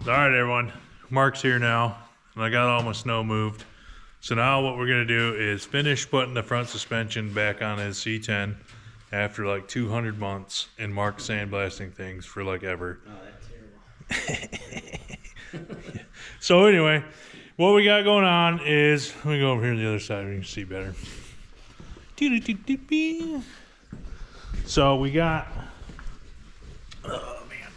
All right, everyone. Mark's here now, and I got all my snow moved. So now what we're gonna do is finish putting the front suspension back on his C10 after like 200 months, and Mark sandblasting things for like ever. Oh, that's terrible. So anyway, what we got going on is, let me go over here to the other side so you can see better. So we got, oh man,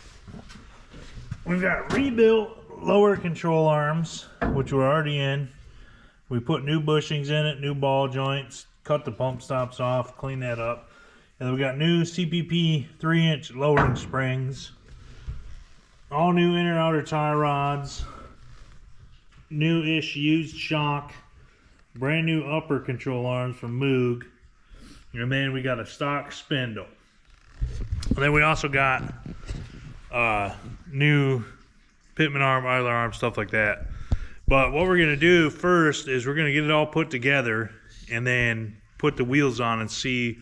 we've got rebuilt lower control arms, which were already in. We put new bushings in it, new ball joints, cut the pump stops off, clean that up. And then we got new CPP 3-inch lowering springs, all new inner and outer tie rods, new-ish used shock, brand new upper control arms from Moog, and then we got a stock spindle. And then we also got new pitman arm, idler arm, stuff like that. But what we're gonna do first is we're gonna get it all put together and then put the wheels on and see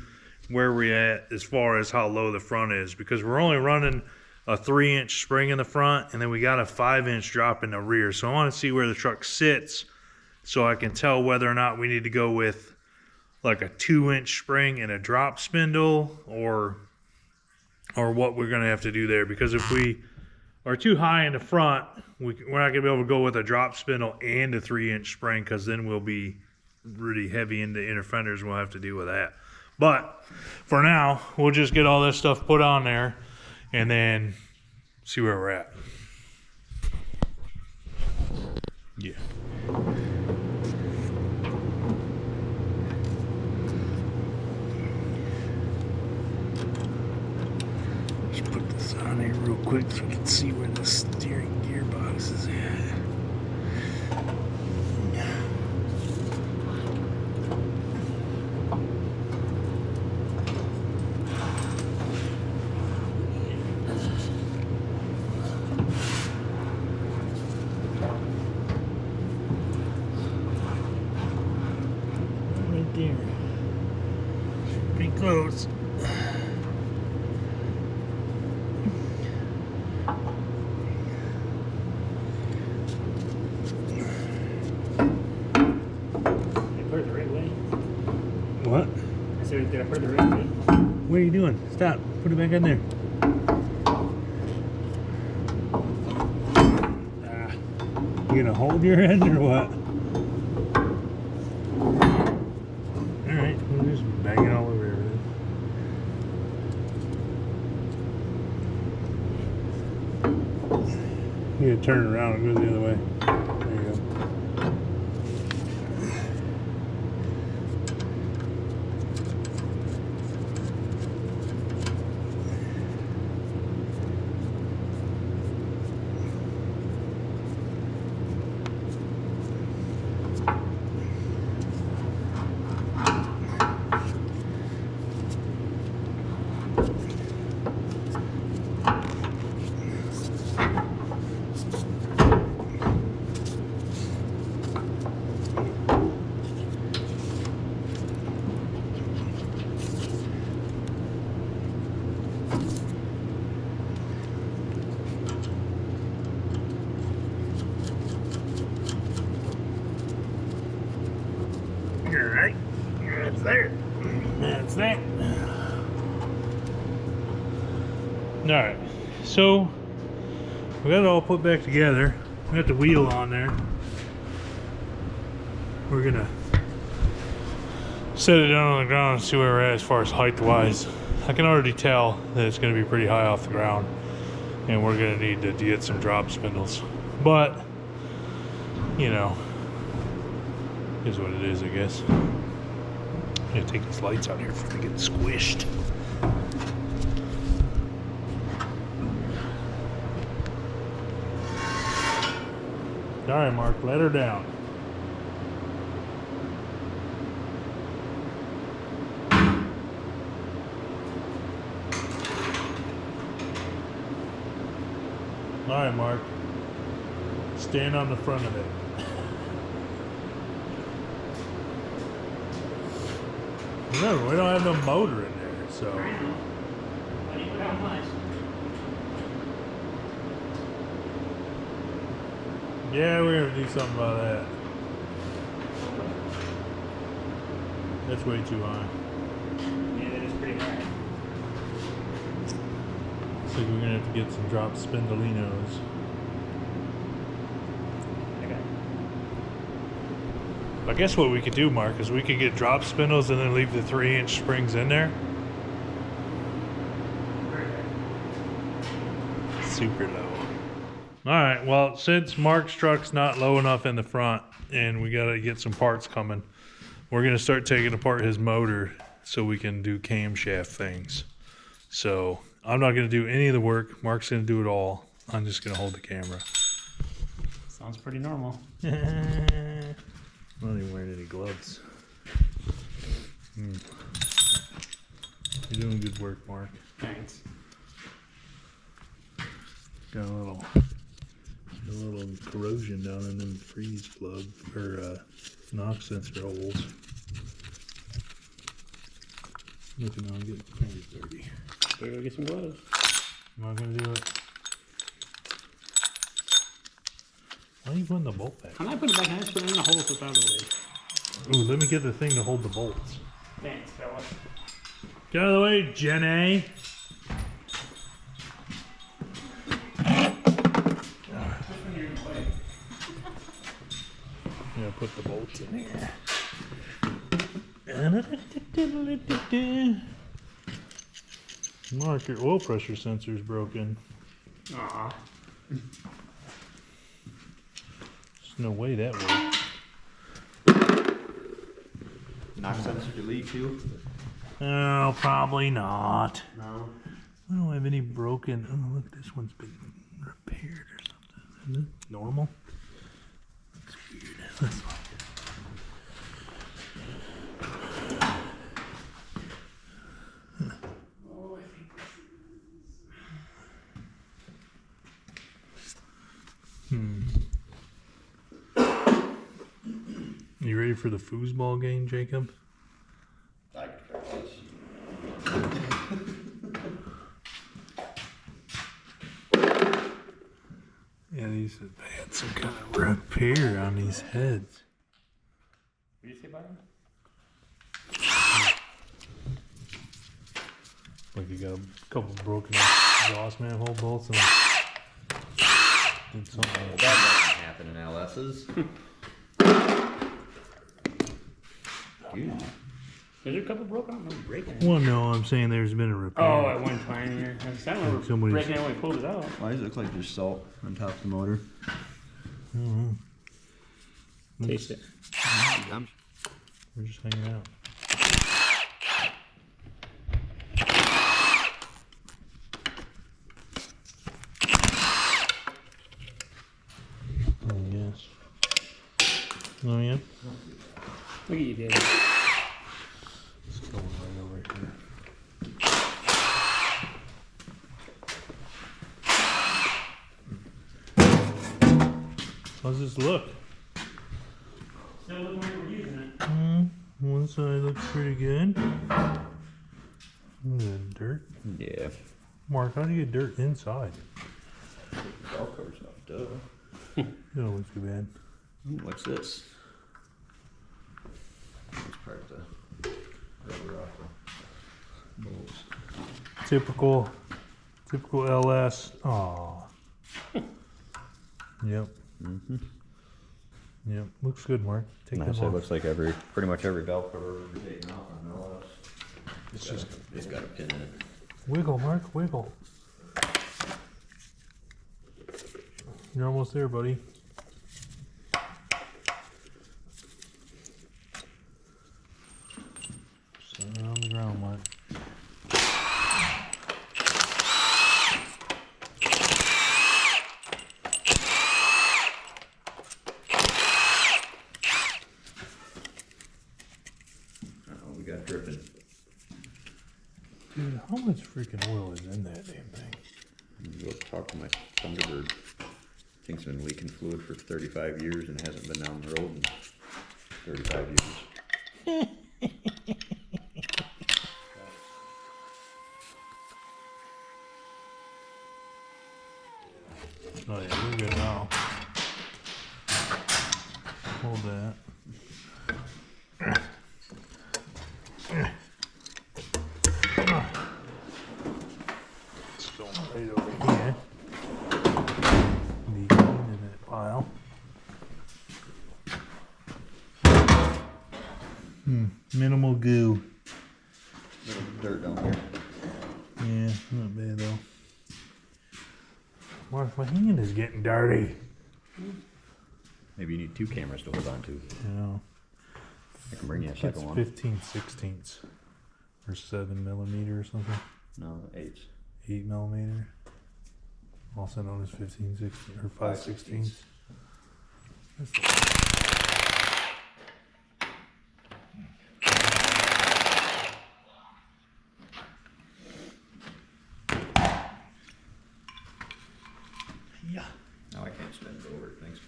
where we're at as far as how low the front is, because we're only running a 3-inch spring in the front, and then we got a 5-inch drop in the rear. So I want to see where the truck sits so I can tell whether or not we need to go with like a 2-inch spring and a drop spindle, or what we're going to have to do there. Because if we are too high in the front, we're not going to be able to go with a drop spindle and a 3-inch spring, because then we'll be really heavy into inner fenders and we'll have to deal with that. But for now, we'll just get all this stuff put on there and then see where we're at. Yeah. Just put this on here real quick so you can see where the steering gearbox is at. Pretty close. Put it the right way. What? I said, did I put it the right way? What are you doing? Stop. Put it back in there. You gonna hold your end or what? Alright, we'll just bang it all over everything. You gotta turn it around and go the other way. There you go. Alright, that's there. That's that. Alright, so we got it all put back together. We got the wheel on there. We're gonna set it down on the ground and see where we're at as far as height wise. I can already tell that it's gonna be pretty high off the ground, and we're gonna need to get some drop spindles. But, you know, is what it is, I guess. I'm gonna take these lights out here before they get squished. All right, Mark, let her down. All right, Mark, stand on the front of it. Remember, we don't have no motor in there, so. Yeah, we're gonna do something about that. That's way too high. Yeah, that is pretty high. Looks like we're gonna have to get some drop spindolinos. Okay. I guess what we could do, Mark, is we could get drop spindles and then leave the 3-inch springs in there. Super low. Alright, well, since Mark's truck's not low enough in the front and we gotta get some parts coming, we're gonna start taking apart his motor so we can do camshaft things. So I'm not gonna do any of the work. Mark's gonna do it all. I'm just gonna hold the camera. Sounds pretty normal. I'm not even wearing any gloves. You're doing good work, Mark. Thanks. Got a little corrosion down in them freeze plug or knock sensor holes. Look at now, I'm getting fingers dirty. Better go get some gloves. I'm not gonna do it. Why are you putting the bolt back? I'm not putting it back. I just put it in the hole so it's out of the way. Ooh, let me get the thing to hold the bolts. Thanks, fella. Get out of the way, Jenny. Yeah, put the bolts in here. Mark, your oil pressure sensor's broken. Aw. There's no way that works. Knock sensor delete too? Oh, probably not. No. I don't have any broken. Oh, look, this one's been repaired or something. Isn't it normal? That's weird. That's like You ready for the foosball game, Jacob? I could practice. Yeah, they had some kind of repair on these heads. What did you say about him? Like you got a couple broken exhaust manifold bolts and did something like That doesn't happen in LS's. Dude. Is there a couple broken? I don't remember breaking it. Well, no, I'm saying there's been a repair. Oh, at one time here. I don't remember Somebody's- breaking it when we pulled it out. Why does it look like there's salt on top of the motor? Taste it. We're just hanging out. Oh, yes. Oh, yeah? Look at you, David. It's going right over here. How's this look? Still looking like we're using it. One side looks pretty good. Dirt. Yeah. Mark, how do you get dirt inside? All covers up, duh. It don't look too bad. What's this? It's part of the rubber off the bolts. Typical LS. Aw. Yep. Yep. Looks good, Mark. Take them Nice. It off. looks like pretty much every valve cover we've taken off on LS. It's got a pin in it. Wiggle, Mark. Wiggle. You're almost there, buddy. Set it on the ground, Mark. Oh, we got dripping. Dude, how much freaking oil is in that damn thing? Go talk to my Thunderbird. Thing's been leaking fluid for 35 years and hasn't been down the road in 35 years. Oh yeah, we're good now. Little dirt down here. Yeah, not bad though. Mark, my hand is getting dirty. Maybe you need 2 cameras to hold on to. You know, I can bring you a it's second one. 15/16 or 7mm or something. No, 8s. 8mm. Also known as 15/16 or 5/16. Yeah. Now I can't spin it over. Thanks.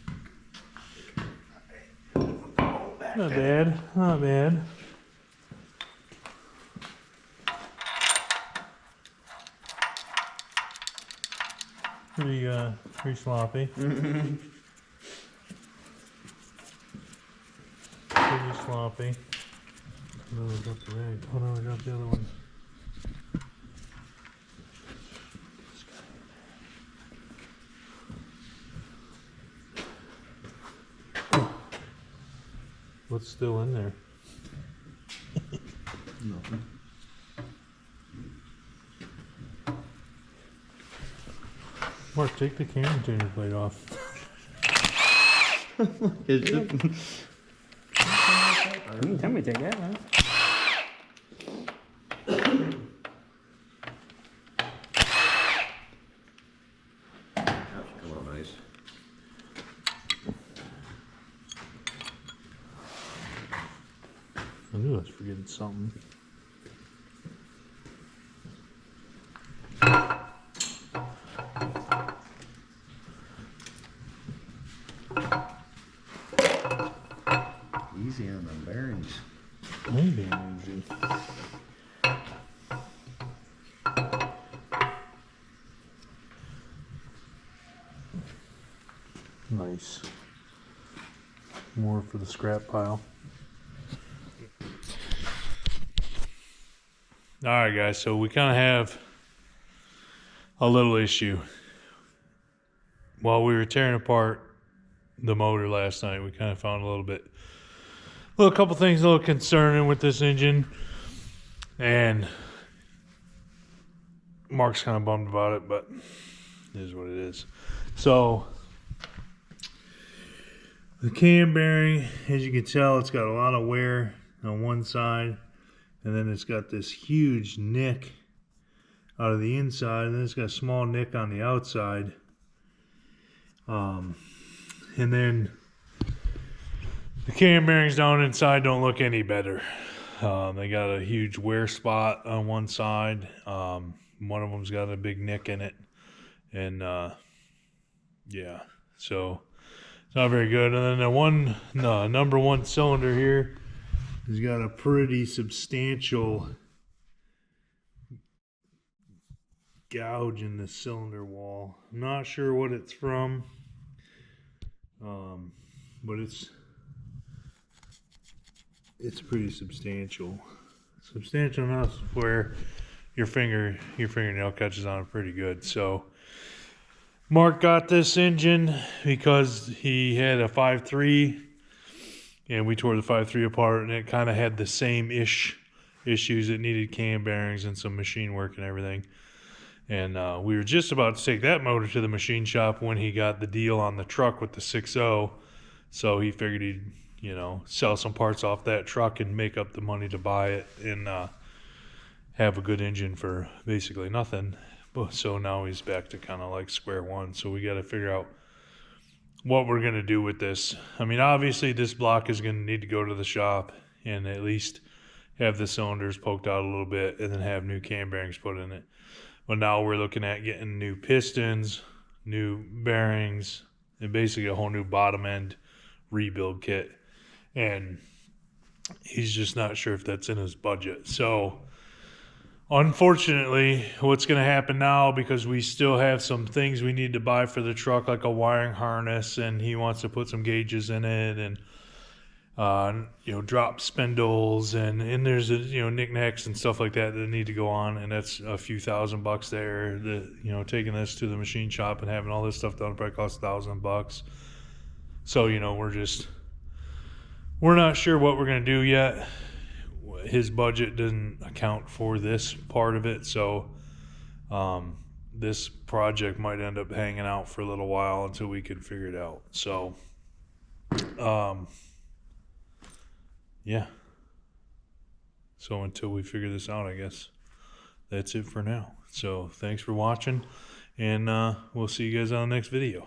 Not bad. Not bad. Pretty sloppy. Pretty sloppy. Oh, I got the rag. Oh no, I got the other one. What's still in there? Nothing. Mark, take the camera changer plate off. Tell me to take that, huh? That should come out nice. I knew I was forgetting something. Easy on the bearings. Maybe easy. Nice. More for the scrap pile. Alright guys, so we kind of have a little issue. While we were tearing apart the motor last night, we kind of found a couple things a little concerning with this engine. And Mark's kind of bummed about it, but it is what it is. So the cam bearing, as you can tell, it's got a lot of wear on one side, and then it's got this huge nick out of the inside, and then it's got a small nick on the outside. And then the cam bearings down inside don't look any better. They got a huge wear spot on one side. One of them's got a big nick in it, and yeah, so it's not very good. And then the number one cylinder here has got a pretty substantial gouge in the cylinder wall. I'm not sure what it's from, but it's pretty substantial enough where your fingernail catches on it pretty good. So Mark got this engine because he had a 5.3, and we tore the 5.3 apart, and it kind of had the same issues. It needed cam bearings and some machine work and everything. And we were just about to take that motor to the machine shop when he got the deal on the truck with the 6.0. So he figured he'd, sell some parts off that truck and make up the money to buy it and have a good engine for basically nothing. So now he's back to kind of like square one. So we got to figure out what we're going to do with this. I mean, obviously this block is going to need to go to the shop and at least have the cylinders poked out a little bit and then have new cam bearings put in it. But now we're looking at getting new pistons, new bearings, and basically a whole new bottom end rebuild kit. And he's just not sure if that's in his budget. So unfortunately, what's going to happen now, because we still have some things we need to buy for the truck, like a wiring harness, and he wants to put some gauges in it, and drop spindles, and there's knickknacks and stuff like that need to go on, and that's a few $1,000 there. Taking this to the machine shop and having all this stuff done probably costs $1,000. So we're not sure what we're gonna do yet. his budget didn't account for this part of it, so this project might end up hanging out for a little while until we can figure it out. So yeah, so until we figure this out, I guess that's it for now. So thanks for watching, and we'll see you guys on the next video.